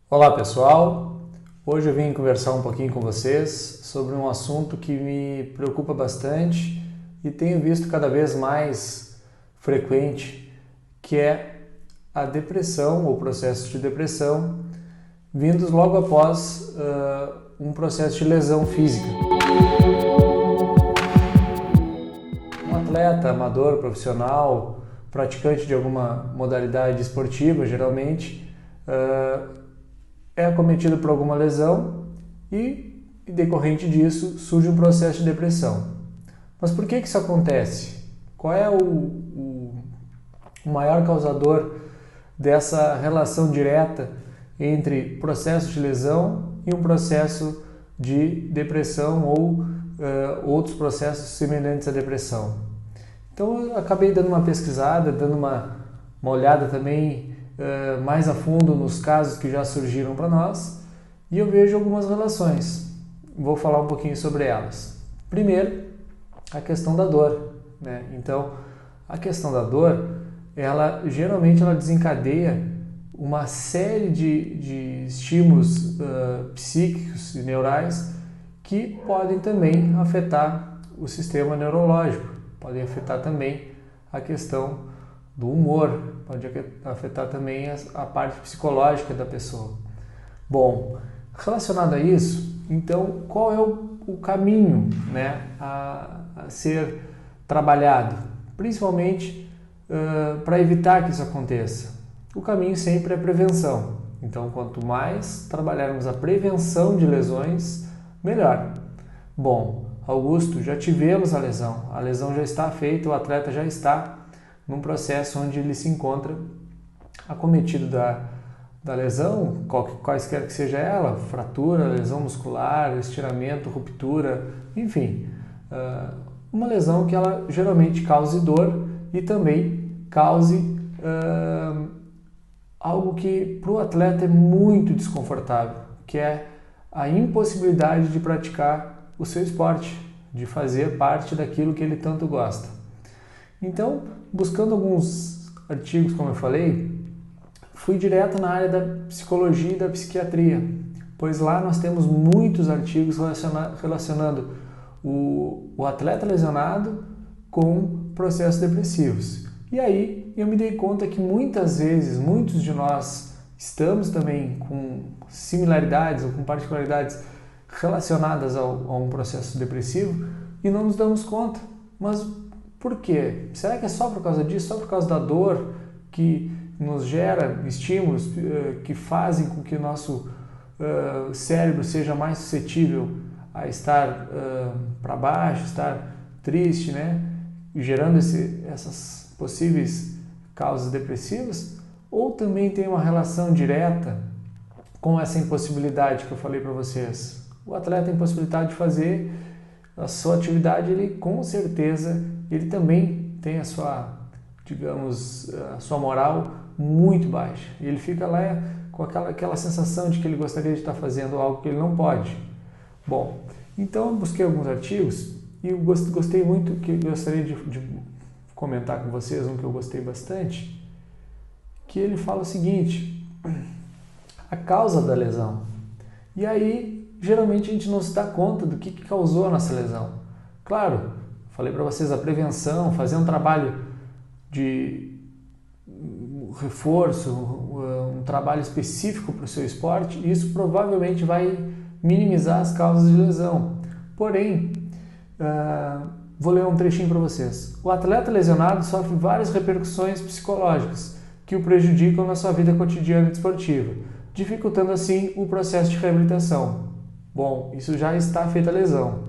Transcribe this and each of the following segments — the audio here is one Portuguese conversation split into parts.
Olá pessoal, hoje eu vim conversar um pouquinho com vocês sobre um assunto que me preocupa bastante e tenho visto cada vez mais frequente, que é a depressão ou processo de depressão vindos logo após um processo de lesão física. Um atleta amador, profissional, praticante de alguma modalidade esportiva, geralmente, é acometido por alguma lesão e, decorrente disso, surge um processo de depressão. Mas por que isso acontece? Qual é o maior causador dessa relação direta entre processo de lesão e um processo de depressão ou outros processos semelhantes à depressão? Então eu acabei dando uma pesquisada, dando uma olhada também mais a fundo nos casos que já surgiram para nós e eu vejo algumas relações. Vou falar um pouquinho sobre elas. Primeiro, a questão da dor, né? Então, a questão da dor, geralmente ela desencadeia uma série de estímulos psíquicos e neurais que podem também afetar o sistema neurológico, podem afetar também a questão do humor, pode afetar também a parte psicológica da pessoa. Bom, relacionado a isso, então qual é o caminho, né, a ser trabalhado, principalmente para evitar que isso aconteça? O caminho sempre é a prevenção. Então, quanto mais trabalharmos a prevenção de lesões, melhor. Bom, Augusto, já tivemos a lesão já está feita, o atleta já está num processo onde ele se encontra acometido da lesão, quaisquer que seja ela, fratura, lesão muscular, estiramento, ruptura, enfim, uma lesão que ela geralmente cause dor e também cause algo que para o atleta é muito desconfortável, que é a impossibilidade de praticar o seu esporte, de fazer parte daquilo que ele tanto gosta. Então, buscando alguns artigos, como eu falei, fui direto na área da psicologia e da psiquiatria, pois lá nós temos muitos artigos relacionando o atleta lesionado com processos depressivos. E aí eu me dei conta que muitas vezes, muitos de nós estamos também com similaridades ou com particularidades relacionadas a um processo depressivo e não nos damos conta. Mas por quê? Será que é só por causa disso? Só por causa da dor que nos gera estímulos que fazem com que o nosso cérebro seja mais suscetível a estar para baixo, estar triste, né? E gerando essas possíveis causas depressivas? Ou também tem uma relação direta com essa impossibilidade que eu falei para vocês? O atleta tem impossibilidade de fazer a sua atividade, ele com certeza ele também tem a sua, digamos, a sua moral muito baixa. E ele fica lá com aquela sensação de que ele gostaria de estar fazendo algo que ele não pode. Bom, então eu busquei alguns artigos e eu gostei muito, que eu gostaria de comentar com vocês, um que eu gostei bastante, que ele fala o seguinte: a causa da lesão. E aí, geralmente a gente não se dá conta do que causou a nossa lesão. Claro, falei para vocês a prevenção, fazer um trabalho de reforço, um trabalho específico para o seu esporte, isso provavelmente vai minimizar as causas de lesão. Porém, vou ler um trechinho para vocês. O atleta lesionado sofre várias repercussões psicológicas que o prejudicam na sua vida cotidiana e desportiva, dificultando assim o processo de reabilitação. Bom, isso já está feita a lesão.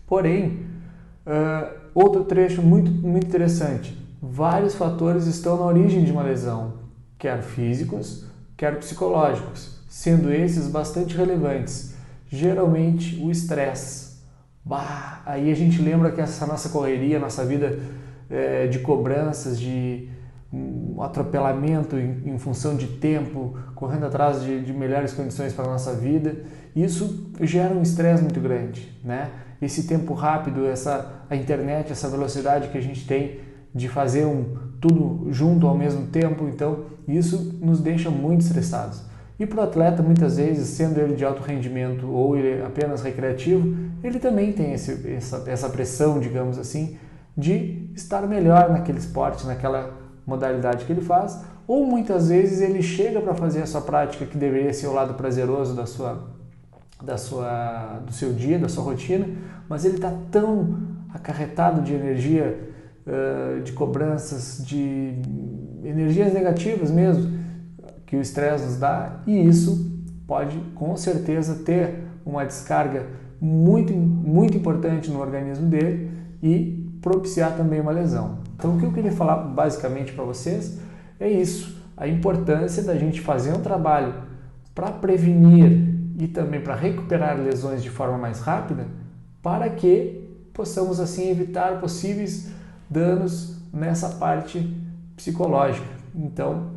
Porém, outro trecho muito interessante. Vários fatores estão na origem de uma lesão, quer físicos, quer psicológicos, sendo esses bastante relevantes. Geralmente o estresse. Aí a gente lembra que essa nossa correria, nossa vida de cobranças, de um atropelamento em função de tempo, correndo atrás de melhores condições para a nossa vida, isso gera um estresse muito grande, né? Esse tempo rápido, a internet, essa velocidade que a gente tem de fazer tudo junto ao mesmo tempo, então isso nos deixa muito estressados. E para o atleta, muitas vezes, sendo ele de alto rendimento ou ele apenas recreativo, ele também tem essa pressão, digamos assim, de estar melhor naquele esporte, naquela modalidade que ele faz, ou muitas vezes ele chega para fazer a sua prática, que deveria ser o lado prazeroso do seu dia, da sua rotina, mas ele está tão acarretado de energia, de cobranças, de energias negativas mesmo, que o estresse nos dá, e isso pode com certeza ter uma descarga muito, muito importante no organismo dele e propiciar também uma lesão. Então o que eu queria falar basicamente para vocês é isso, a importância da gente fazer um trabalho para prevenir e também para recuperar lesões de forma mais rápida, para que possamos assim evitar possíveis danos nessa parte psicológica. Então,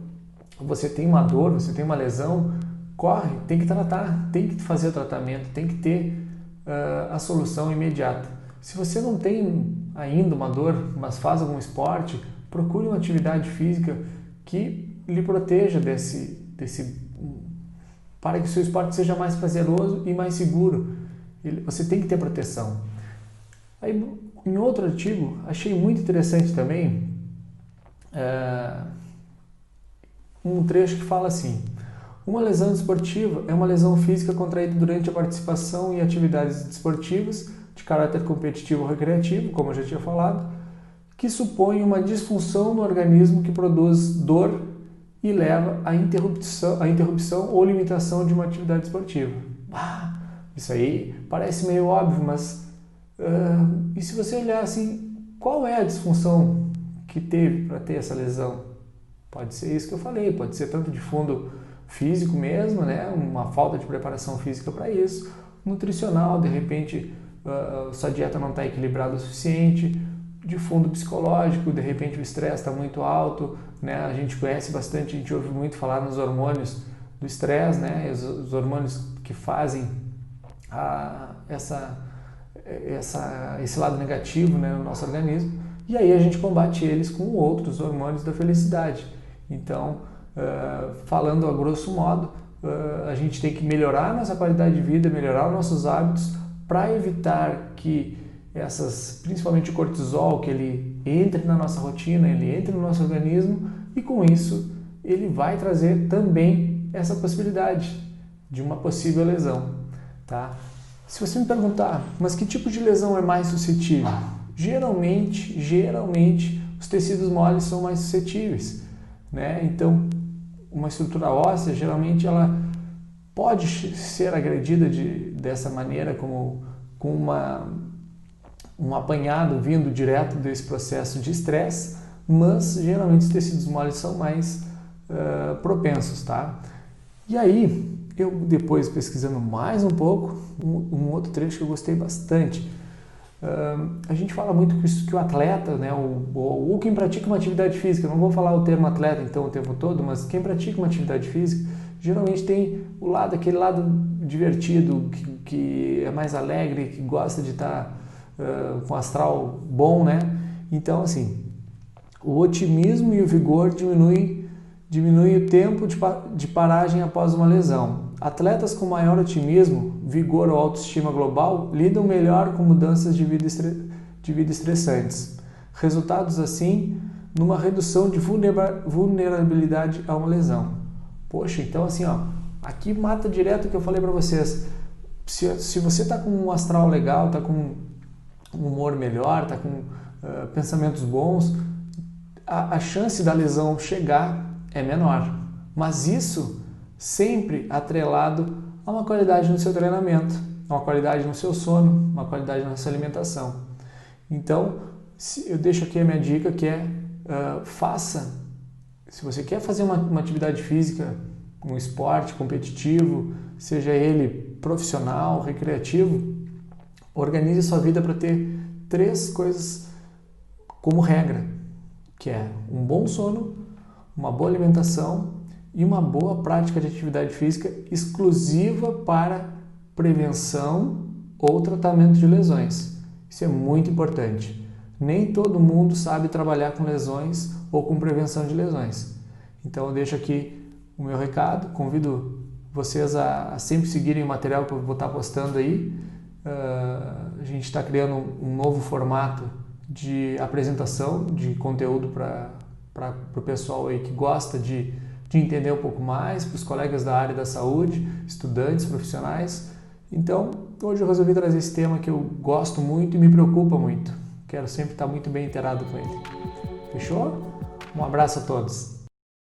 você tem uma dor, você tem uma lesão, corre, tem que tratar, tem que fazer o tratamento, tem que ter a solução imediata. Se você não tem ainda uma dor, mas faz algum esporte, procure uma atividade física que lhe proteja para que o seu esporte seja mais prazeroso e mais seguro. Você tem que ter proteção. Aí, em outro artigo, achei muito interessante também um trecho que fala assim: uma lesão desportiva é uma lesão física contraída durante a participação em atividades desportivas de caráter competitivo ou recreativo, como eu já tinha falado, que supõe uma disfunção no organismo que produz dor e leva à interrupção ou limitação de uma atividade esportiva. Isso aí parece meio óbvio, mas e se você olhar assim, qual é a disfunção que teve para ter essa lesão? Pode ser isso que eu falei, pode ser tanto de fundo físico mesmo, né? Uma falta de preparação física para isso, nutricional, de repente sua dieta não está equilibrada o suficiente, de fundo psicológico, de repente o estresse está muito alto, né? A gente conhece bastante, a gente ouve muito falar nos hormônios do estresse, né? Os hormônios que fazem esse lado negativo, né, no nosso organismo, e aí a gente combate eles com outros hormônios da felicidade. Então, falando a grosso modo, a gente tem que melhorar a nossa qualidade de vida, melhorar os nossos hábitos para evitar que principalmente o cortisol, que ele entre na nossa rotina, ele entre no nosso organismo, e com isso ele vai trazer também essa possibilidade de uma possível lesão, tá? Se você me perguntar, mas que tipo de lesão é mais suscetível? Geralmente, os tecidos moles são mais suscetíveis, né? Então, uma estrutura óssea, geralmente, ela pode ser agredida dessa maneira, como com um apanhado vindo direto desse processo de estresse, mas, geralmente, os tecidos moles são mais propensos, tá? E aí, eu depois pesquisando mais um pouco, um outro trecho que eu gostei bastante. A gente fala muito que o atleta, né, ou quem pratica uma atividade física, não vou falar o termo atleta então o tempo todo, mas quem pratica uma atividade física geralmente tem aquele lado divertido, que é mais alegre, que gosta de estar com astral bom, né? Então, assim, o otimismo e o vigor diminui o tempo de paragem após uma lesão. Atletas com maior otimismo, vigor ou autoestima global lidam melhor com mudanças de vida estressantes. Resultados assim, numa redução de vulnerabilidade a uma lesão. Poxa, então assim, aqui mata direto o que eu falei para vocês. Se você está com um astral legal, está com um humor melhor, está com pensamentos bons, a chance da lesão chegar é menor. Mas isso sempre atrelado a uma qualidade no seu treinamento, a uma qualidade no seu sono, uma qualidade na sua alimentação. Então, eu deixo aqui a minha dica, que é se você quer fazer uma atividade física, um esporte competitivo, seja ele profissional, recreativo, organize a sua vida para ter 3 coisas como regra, que é um bom sono, uma boa alimentação e uma boa prática de atividade física exclusiva para prevenção ou tratamento de lesões. Isso é muito importante. Nem todo mundo sabe trabalhar com lesões ou com prevenção de lesões. Então eu deixo aqui o meu recado, convido vocês a sempre seguirem o material que eu vou estar postando aí. A gente está criando um novo formato de apresentação de conteúdo para o pessoal aí que gosta de entender um pouco mais, para os colegas da área da saúde, estudantes, profissionais. Então, hoje eu resolvi trazer esse tema que eu gosto muito e me preocupa muito. Quero sempre estar muito bem inteirado com ele. Fechou? Um abraço a todos.